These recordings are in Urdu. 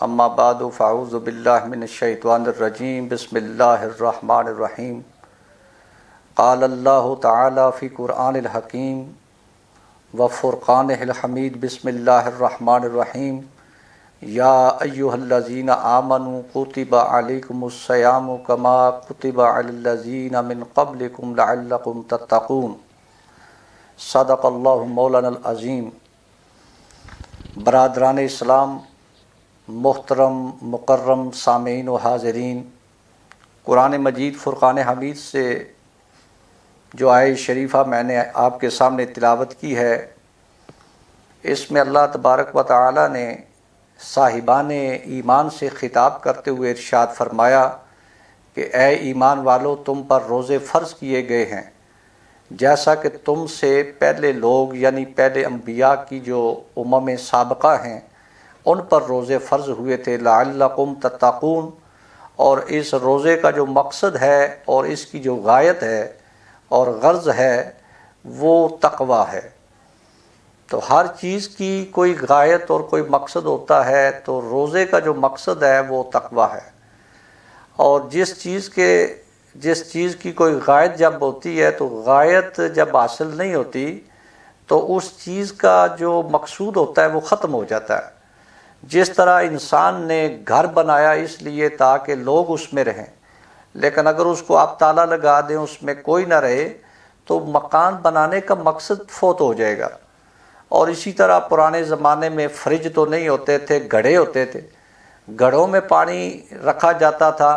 اما بعد فاعوذ باللہ من الشیطان الرجیم بسم اللہ الرحمن الرحیم قال اللہ تعالی فی قرآن الحکیم وفرقانہ الحمید بسم اللہ الرحمن الرحیم یا ایہا الذین آمنوا کتب علیکم الصیام کما کتب علی الذین من قبلکم لعلکم تتقون صدق اللہ مولانا العظیم۔ برادران اسلام، محترم مکرم سامعین و حاضرین، قرآن مجید فرقان حمید سے جو آیت شریفہ میں نے آپ کے سامنے تلاوت کی ہے، اس میں اللہ تبارک و تعالی نے صاحبان ایمان سے خطاب کرتے ہوئے ارشاد فرمایا کہ اے ایمان والو، تم پر روزے فرض کیے گئے ہیں جیسا کہ تم سے پہلے لوگ یعنی پہلے انبیاء کی جو امم سابقہ ہیں ان پر روزے فرض ہوئے تھے، لعلکم تتقون۔ اور اس روزے کا جو مقصد ہے اور اس کی جو غایت ہے اور غرض ہے وہ تقوی ہے۔ تو ہر چیز کی کوئی غایت اور کوئی مقصد ہوتا ہے، تو روزے کا جو مقصد ہے وہ تقوی ہے۔ اور جس چیز کی کوئی غایت جب ہوتی ہے تو غایت جب حاصل نہیں ہوتی تو اس چیز کا جو مقصود ہوتا ہے وہ ختم ہو جاتا ہے۔ جس طرح انسان نے گھر بنایا اس لیے تاکہ لوگ اس میں رہیں، لیکن اگر اس کو آپ تالا لگا دیں، اس میں کوئی نہ رہے، تو مکان بنانے کا مقصد فوت ہو جائے گا۔ اور اسی طرح پرانے زمانے میں فریج تو نہیں ہوتے تھے، گھڑے ہوتے تھے، گھڑوں میں پانی رکھا جاتا تھا،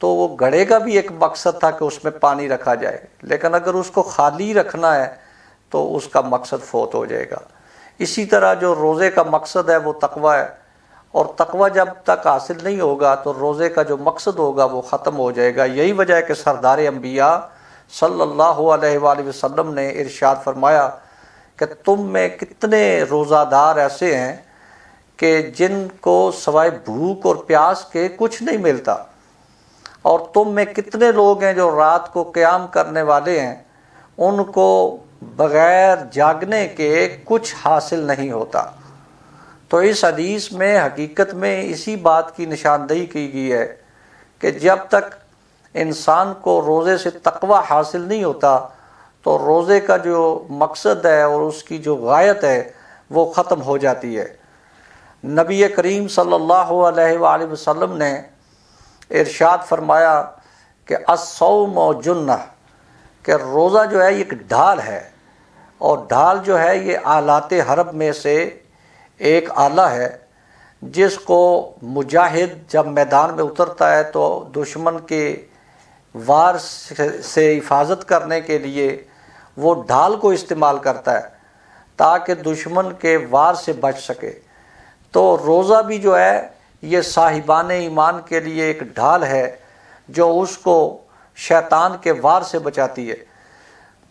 تو وہ گھڑے کا بھی ایک مقصد تھا کہ اس میں پانی رکھا جائے، لیکن اگر اس کو خالی رکھنا ہے تو اس کا مقصد فوت ہو جائے گا۔ اسی طرح جو روزے کا مقصد ہے وہ تقوی ہے، اور تقوی جب تک حاصل نہیں ہوگا تو روزے کا جو مقصد ہوگا وہ ختم ہو جائے گا۔ یہی وجہ ہے کہ سردار انبیاء صلی اللہ علیہ وآلہ وسلم نے ارشاد فرمایا کہ تم میں کتنے روزہ دار ایسے ہیں کہ جن کو سوائے بھوک اور پیاس کے کچھ نہیں ملتا، اور تم میں کتنے لوگ ہیں جو رات کو قیام کرنے والے ہیں، ان کو بغیر جاگنے کے کچھ حاصل نہیں ہوتا۔ تو اس حدیث میں حقیقت میں اسی بات کی نشاندہی کی گئی ہے کہ جب تک انسان کو روزے سے تقوی حاصل نہیں ہوتا تو روزے کا جو مقصد ہے اور اس کی جو غایت ہے وہ ختم ہو جاتی ہے۔ نبی کریم صلی اللہ علیہ وآلہ وسلم نے ارشاد فرمایا کہ الصوم جنہ، کہ روزہ جو ہے یہ ایک ڈھال ہے، اور ڈھال جو ہے یہ آلات حرب میں سے ایک آلہ ہے، جس کو مجاہد جب میدان میں اترتا ہے تو دشمن کے وار سے حفاظت کرنے کے لیے وہ ڈھال کو استعمال کرتا ہے تاکہ دشمن کے وار سے بچ سکے۔ تو روزہ بھی جو ہے یہ صاحبان ایمان کے لیے ایک ڈھال ہے جو اس کو شیطان کے وار سے بچاتی ہے۔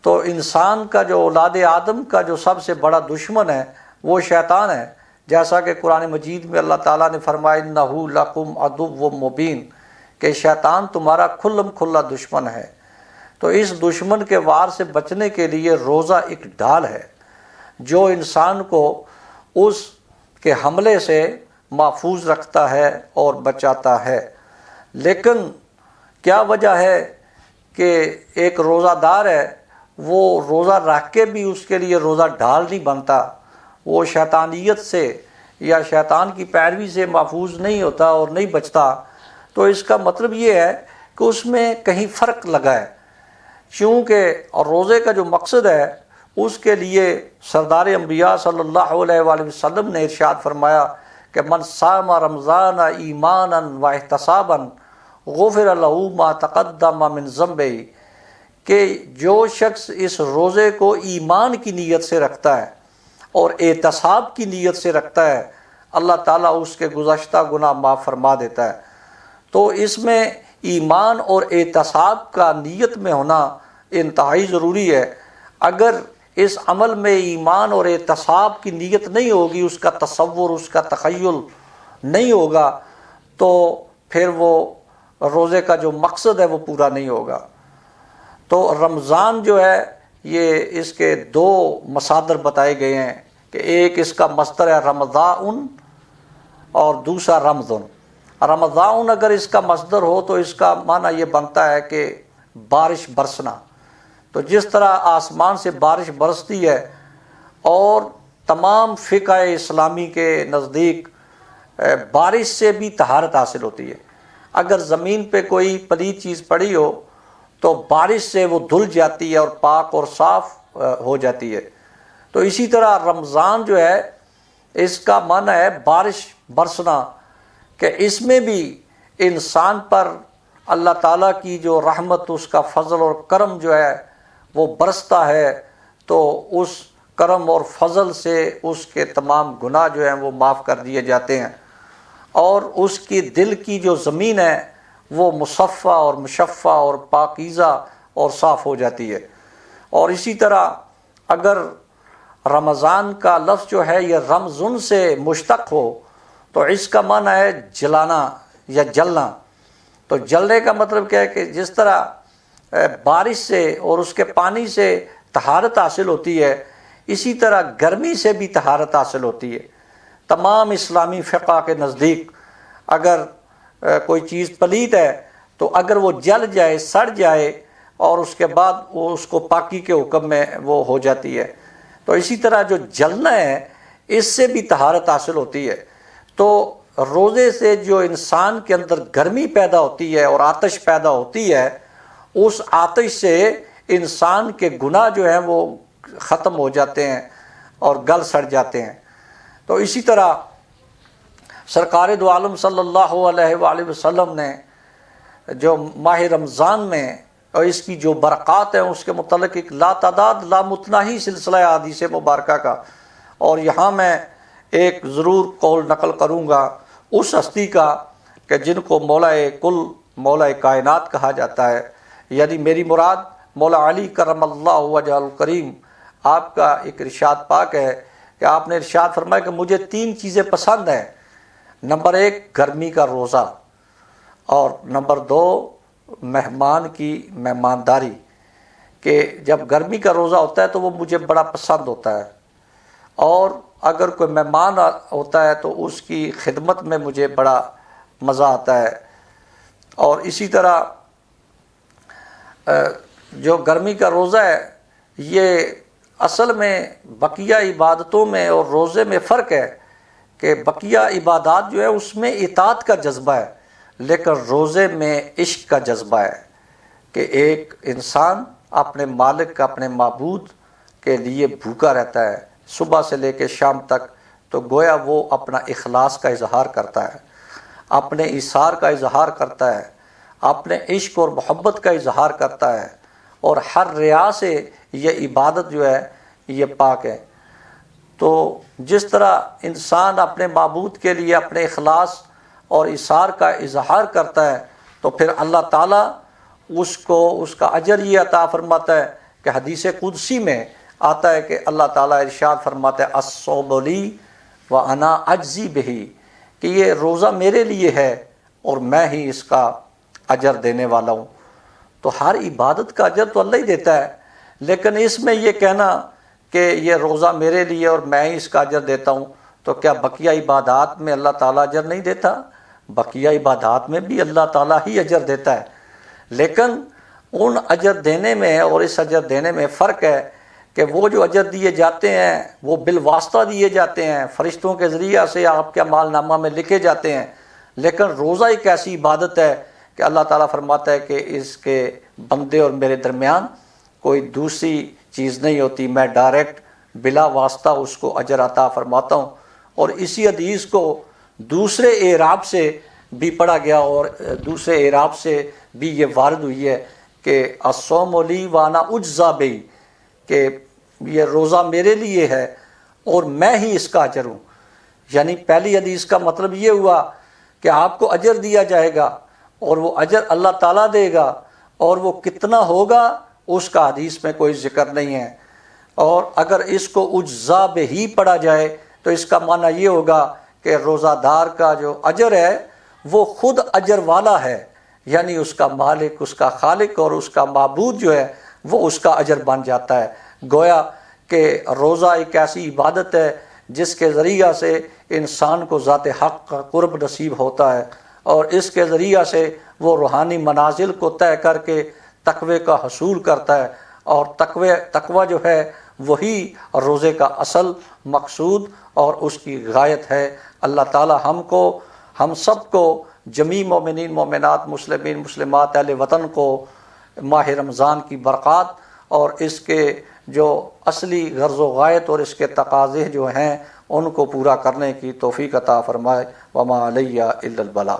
تو انسان کا جو اولاد آدم کا جو سب سے بڑا دشمن ہے وہ شیطان ہے، جیسا کہ قرآن مجید میں اللہ تعالیٰ نے فرمایا انہ لکم عدو مبین، کہ شیطان تمہارا کھلم کھلا دشمن ہے۔ تو اس دشمن کے وار سے بچنے کے لیے روزہ ایک ڈھال ہے جو انسان کو اس کے حملے سے محفوظ رکھتا ہے اور بچاتا ہے۔ لیکن کیا وجہ ہے کہ ایک روزہ دار ہے وہ روزہ رکھ کے بھی اس کے لیے روزہ ڈھال نہیں بنتا، وہ شیطانیت سے یا شیطان کی پیروی سے محفوظ نہیں ہوتا اور نہیں بچتا؟ تو اس کا مطلب یہ ہے کہ اس میں کہیں فرق لگا ہے، چونکہ اور روزے کا جو مقصد ہے اس کے لیے سردار انبیاء صلی اللہ علیہ وآلہ وسلم نے ارشاد فرمایا کہ من صام رمضان ایمانا و احتسابا غفر له ما تقدم من ذنبہ، کہ جو شخص اس روزے کو ایمان کی نیت سے رکھتا ہے اور احتساب کی نیت سے رکھتا ہے، اللہ تعالیٰ اس کے گزشتہ گناہ معاف فرما دیتا ہے۔ تو اس میں ایمان اور احتساب کا نیت میں ہونا انتہائی ضروری ہے۔ اگر اس عمل میں ایمان اور احتساب کی نیت نہیں ہوگی، اس کا تصور، اس کا تخیل نہیں ہوگا، تو پھر وہ روزے کا جو مقصد ہے وہ پورا نہیں ہوگا۔ تو رمضان جو ہے یہ اس کے دو مصادر بتائے گئے ہیں کہ ایک اس کا مصدر ہے رمضان، اور دوسرا رمضان۔ رمضان اگر اس کا مصدر ہو تو اس کا معنی یہ بنتا ہے کہ بارش برسنا۔ تو جس طرح آسمان سے بارش برستی ہے اور تمام فقہ اسلامی کے نزدیک بارش سے بھی طہارت حاصل ہوتی ہے، اگر زمین پہ کوئی پلید چیز پڑی ہو تو بارش سے وہ دھل جاتی ہے اور پاک اور صاف ہو جاتی ہے۔ تو اسی طرح رمضان جو ہے اس کا معنی ہے بارش برسنا، کہ اس میں بھی انسان پر اللہ تعالیٰ کی جو رحمت، اس کا فضل اور کرم جو ہے وہ برستا ہے، تو اس کرم اور فضل سے اس کے تمام گناہ جو ہیں وہ معاف کر دیے جاتے ہیں، اور اس کی دل کی جو زمین ہے وہ مصفہ اور مشفہ اور پاکیزہ اور صاف ہو جاتی ہے۔ اور اسی طرح اگر رمضان کا لفظ جو ہے یہ رمضن سے مشتق ہو تو اس کا معنی ہے جلانا یا جلنا۔ تو جلنے کا مطلب کیا ہے کہ جس طرح بارش سے اور اس کے پانی سے طہارت حاصل ہوتی ہے، اسی طرح گرمی سے بھی طہارت حاصل ہوتی ہے۔ تمام اسلامی فقہ کے نزدیک اگر کوئی چیز پلید ہے تو اگر وہ جل جائے، سڑ جائے، اور اس کے بعد وہ اس کو پاکی کے حکم میں وہ ہو جاتی ہے، تو اسی طرح جو جلنا ہے اس سے بھی طہارت حاصل ہوتی ہے۔ تو روزے سے جو انسان کے اندر گرمی پیدا ہوتی ہے اور آتش پیدا ہوتی ہے، اس آتش سے انسان کے گناہ جو ہیں وہ ختم ہو جاتے ہیں اور گل سڑ جاتے ہیں۔ تو اسی طرح سرکار دو عالم صلی اللہ علیہ وآلہ وسلم نے جو ماہ رمضان میں اور اس کی جو برکات ہیں اس کے متعلق ایک لا تعداد لا متناہی سلسلہ حدیث مبارکہ کا، اور یہاں میں ایک ضرور قول نقل کروں گا اس ہستی کا کہ جن کو مولا کل، مولا کائنات کہا جاتا ہے، یعنی میری مراد مولا علی کرم اللہ وجہ الکریم۔ آپ کا ایک ارشاد پاک ہے کہ آپ نے ارشاد فرمایا کہ مجھے 3 چیزیں پسند ہیں۔ نمبر 1 گرمی کا روزہ، اور نمبر 2 مہمان کی مہمانداری، کہ جب گرمی کا روزہ ہوتا ہے تو وہ مجھے بڑا پسند ہوتا ہے، اور اگر کوئی مہمان ہوتا ہے تو اس کی خدمت میں مجھے بڑا مزہ آتا ہے۔ اور اسی طرح جو گرمی کا روزہ ہے یہ اصل میں بقیہ عبادتوں میں اور روزے میں فرق ہے کہ بقیہ عبادات جو ہے اس میں اطاعت کا جذبہ ہے، لیکن روزے میں عشق کا جذبہ ہے، کہ ایک انسان اپنے مالک، اپنے معبود کے لیے بھوکا رہتا ہے صبح سے لے کے شام تک، تو گویا وہ اپنا اخلاص کا اظہار کرتا ہے، اپنے ایثار کا اظہار کرتا ہے، اپنے عشق اور محبت کا اظہار کرتا ہے، اور ہر ریا سے یہ عبادت جو ہے یہ پاک ہے۔ تو جس طرح انسان اپنے معبود کے لیے اپنے اخلاص اور ایثار کا اظہار کرتا ہے تو پھر اللہ تعالیٰ اس کو اس کا اجر یہ عطا فرماتا ہے کہ حدیث قدسی میں آتا ہے کہ اللہ تعالیٰ ارشاد فرماتا ہے الصوم لی وانا اجزی بہ، کہ یہ روزہ میرے لیے ہے اور میں ہی اس کا اجر دینے والا ہوں۔ تو ہر عبادت کا اجر تو اللہ ہی دیتا ہے، لیکن اس میں یہ کہنا کہ یہ روزہ میرے لیے اور میں ہی اس کا اجر دیتا ہوں، تو کیا بقیہ عبادات میں اللہ تعالیٰ اجر نہیں دیتا؟ بقیہ عبادات میں بھی اللہ تعالیٰ ہی اجر دیتا ہے، لیکن ان اجر دینے میں اور اس اجر دینے میں فرق ہے کہ وہ جو اجر دیے جاتے ہیں وہ بالواسطہ دیے جاتے ہیں، فرشتوں کے ذریعہ سے آپ کے اعمال نامہ میں لکھے جاتے ہیں، لیکن روزہ ایک ایسی عبادت ہے کہ اللہ تعالیٰ فرماتا ہے کہ اس کے بندے اور میرے درمیان کوئی دوسری چیز نہیں ہوتی، میں ڈائریکٹ بلا واسطہ اس کو اجر عطا فرماتا ہوں۔ اور اسی حدیث کو دوسرے اعراب سے بھی پڑھا گیا اور دوسرے اعراب سے بھی یہ وارد ہوئی ہے کہ الصوم لی وانا اجزا بہ، کہ یہ روزہ میرے لیے ہے اور میں ہی اس کا اجر ہوں۔ یعنی پہلی حدیث کا مطلب یہ ہوا کہ آپ کو اجر دیا جائے گا اور وہ اجر اللہ تعالیٰ دے گا، اور وہ کتنا ہوگا اس کا حدیث میں کوئی ذکر نہیں ہے۔ اور اگر اس کو اجزا بہ پڑھا جائے تو اس کا معنی یہ ہوگا کہ روزہ دار کا جو اجر ہے وہ خود اجر والا ہے، یعنی اس کا مالک، اس کا خالق اور اس کا معبود جو ہے وہ اس کا اجر بن جاتا ہے۔ گویا کہ روزہ ایک ایسی عبادت ہے جس کے ذریعہ سے انسان کو ذات حق کا قرب نصیب ہوتا ہے، اور اس کے ذریعہ سے وہ روحانی منازل کو طے کر کے تقوی کا حصول کرتا ہے، اور تقوی جو ہے وہی روزے کا اصل مقصود اور اس کی غایت ہے۔ اللہ تعالی ہم سب کو، جمیع مومنین مومنات، مسلمین مسلمات، اہل وطن کو ماہ رمضان کی برکات اور اس کے جو اصلی غرض و غایت اور اس کے تقاضے جو ہیں ان کو پورا کرنے کی توفیق عطا فرمائے۔ وما علیہ الا البلاغ۔